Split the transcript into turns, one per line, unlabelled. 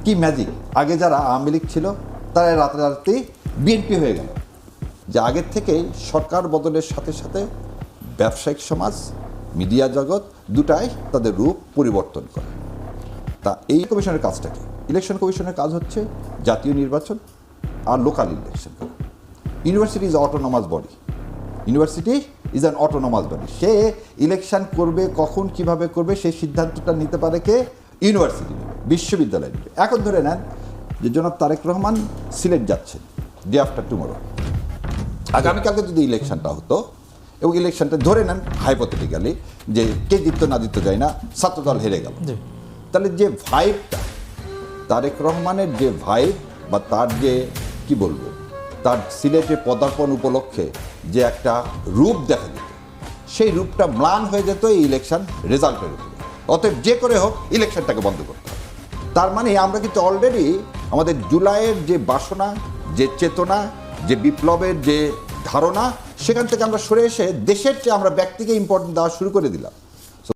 কি ম্যাজিক, আগে যারা আওয়ামী লীগ ছিল তারা রাতারাতি বিএনপি হয়ে গেল। যে আগের থেকেই সরকার বদলের সাথে সাথে ব্যবসায়িক সমাজ, মিডিয়া জগৎ দুটাই তাদের রূপ পরিবর্তন করে। তা এই কমিশনের কাজটা কি? ইলেকশন কমিশনের কাজ হচ্ছে জাতীয় নির্বাচন আর লোকাল ইলেকশন করা। University is autonomous body, university is an autonomous body. Say election করবে, কখন কিভাবে করবে সেই সিদ্ধান্তটা নিতে পারে কে? ইউনিভার্সিটি নেবে, বিশ্ববিদ্যালয় নেবে। এখন ধরে নেন যে জনাব তারেক রহমান সিলেট যাচ্ছেন ডে আফটার টুমোরো, আগামীকালকে যদি ইলেকশনটা হতো এবং ইলেকশনটা ধরে নেন হাইপোথেটিক্যালি যে কে জিততো না জিততো যায় না, ছাত্রদল হেরে গেল, তাহলে যে ভাইবটা তারেক রহমানের যে ভাইব বা তার যে কি বলবো তার সিলেটে পদার্পণ উপলক্ষে যে একটা রূপ দেখা যেত, সেই রূপটা ম্লান হয়ে যেত এই ইলেকশন রেজাল্টের উপরে। অতএব যে করে হোক ইলেকশনটাকে বন্ধ করতে হবে। তার মানে আমরা কিন্তু অলরেডি আমাদের জুলাইয়ের যে বাসনা, যে চেতনা, যে বিপ্লবের যে ধারণা, সেখান থেকে আমরা সরে এসে দেশের চেয়ে আমরা ব্যক্তিকে ইম্পর্টেন্ট দেওয়া শুরু করে দিলাম।